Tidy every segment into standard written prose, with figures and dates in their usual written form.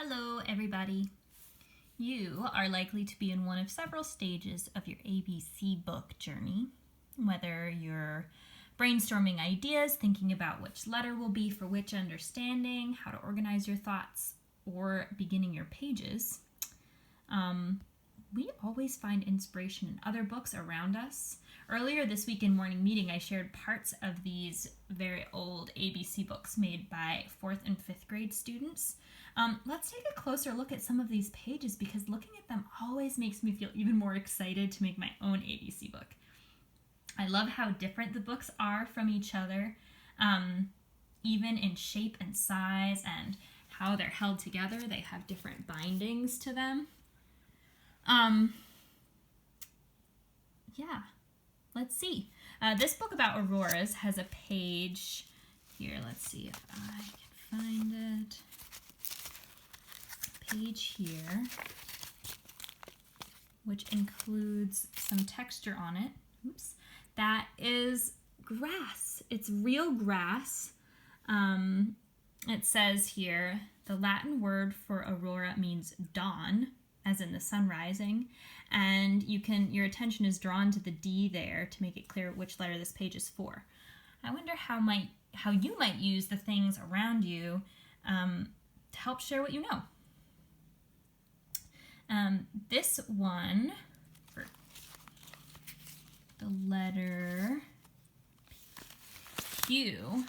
Hello, everybody. You are likely to be in one of several stages of your ABC book journey, whether you're brainstorming ideas, thinking about which letter will be for which understanding, how to organize your thoughts, or beginning your pages. We always find inspiration in other books around us. Earlier this week in morning meeting, I shared parts of these very old ABC books made by 4th and 5th grade students. Let's take a closer look at some of these pages because looking at them always makes me feel even more excited to make my own ABC book. I love how different the books are from each other, even in shape and size and how they're held together. They have different bindings to them. Let's see. This book about auroras has a page here. Let's see if I can find it. Page here, which includes some texture on it. Oops. That is grass. It's real grass. It says here, the Latin word for aurora means dawn, as in the sun rising, and your attention is drawn to the D there to make it clear which letter this page is for. I wonder how you might use the things around you to help share what you know. This one, for the letter Q,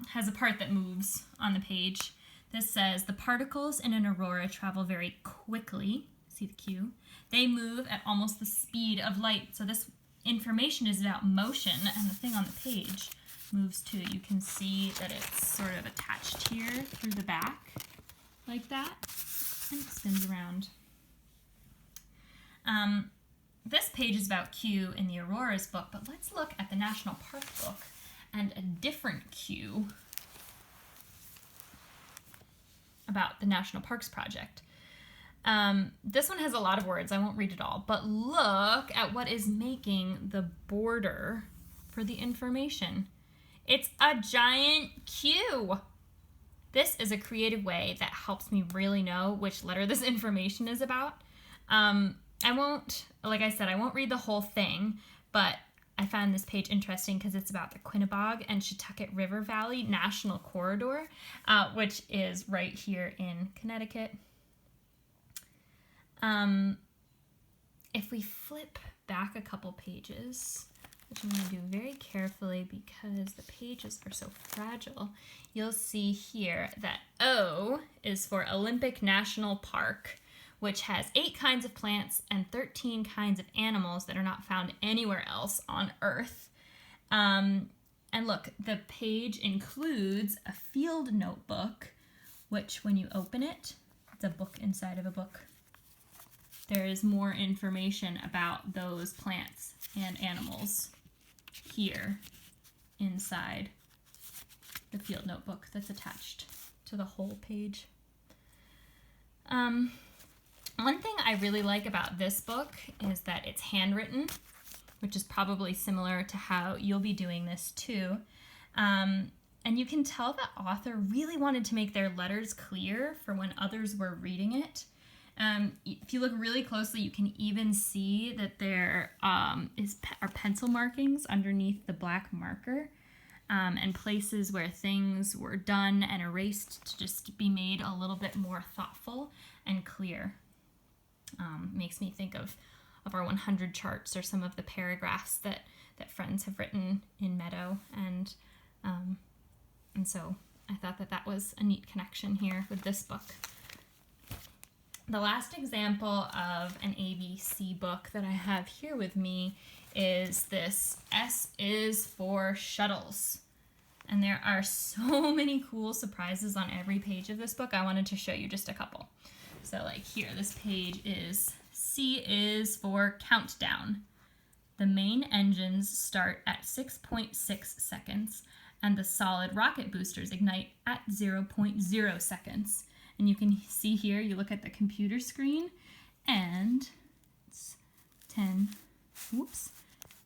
has a part that moves on the page. This says, the particles in an aurora travel very quickly. See the Q? They move at almost the speed of light. So this information is about motion, and the thing on the page moves too. You can see that it's sort of attached here through the back, like that, and it spins around. This page is about Q in the Auroras book, but let's look at the National Park book and a different Q about the National Parks Project. This one has a lot of words. I won't read it all, but look at what is making the border for the information. It's a giant Q. This is a creative way that helps me really know which letter this information is about. I won't read the whole thing, but I found this page interesting because it's about the Quinebaug and Chautauqua River Valley National Corridor, which is right here in Connecticut. If we flip back a couple pages, which I'm going to do very carefully because the pages are so fragile, you'll see here that O is for Olympic National Park, which has 8 kinds of plants and 13 kinds of animals that are not found anywhere else on Earth. And look, the page includes a field notebook, which when you open it, it's a book inside of a book. There is more information about those plants and animals here inside the field notebook that's attached to the whole page. One thing I really like about this book is that it's handwritten, which is probably similar to how you'll be doing this too. And you can tell the author really wanted to make their letters clear for when others were reading it. If you look really closely, you can even see that there are pencil markings underneath the black marker, and places where things were done and erased to just be made a little bit more thoughtful and clear. Makes me think of our 100 charts or some of the paragraphs that friends have written in Meadow, and so I thought that was a neat connection here with this book. The last example of an ABC book that I have here with me is this S is for Shuttles. And there are so many cool surprises on every page of this book. I wanted to show you just a couple. So like here, this page is C is for Countdown. The main engines start at 6.6 seconds and the solid rocket boosters ignite at 0.0 seconds. And you can see here, you look at the computer screen, and it's 10,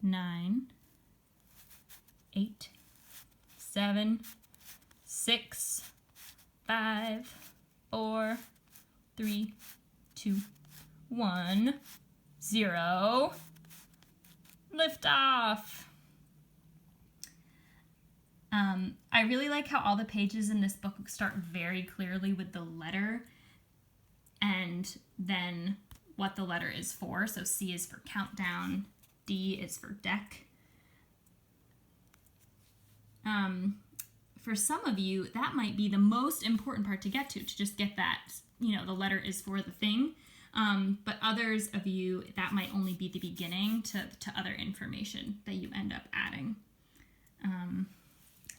9, 8, 7, 6, 5, 4, 3, 2, 1, 0. Lift off. I really like how all the pages in this book start very clearly with the letter and then what the letter is for. So C is for countdown, D is for deck. For some of you, that might be the most important part to get to just get that, the letter is for the thing. But others of you, that might only be the beginning to other information that you end up adding.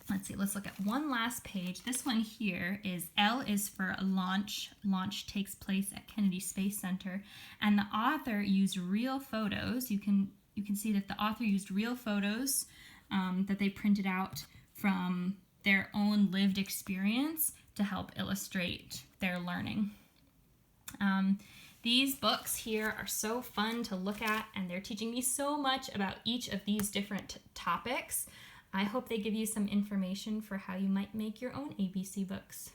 Let's see, let's look at one last page. This one here is L is for launch. Launch takes place at Kennedy Space Center. And the author used real photos. You can see that the author used real photos that they printed out from their own lived experience to help illustrate their learning. These books here are so fun to look at, and they're teaching me so much about each of these different topics. I hope they give you some information for how you might make your own ABC books.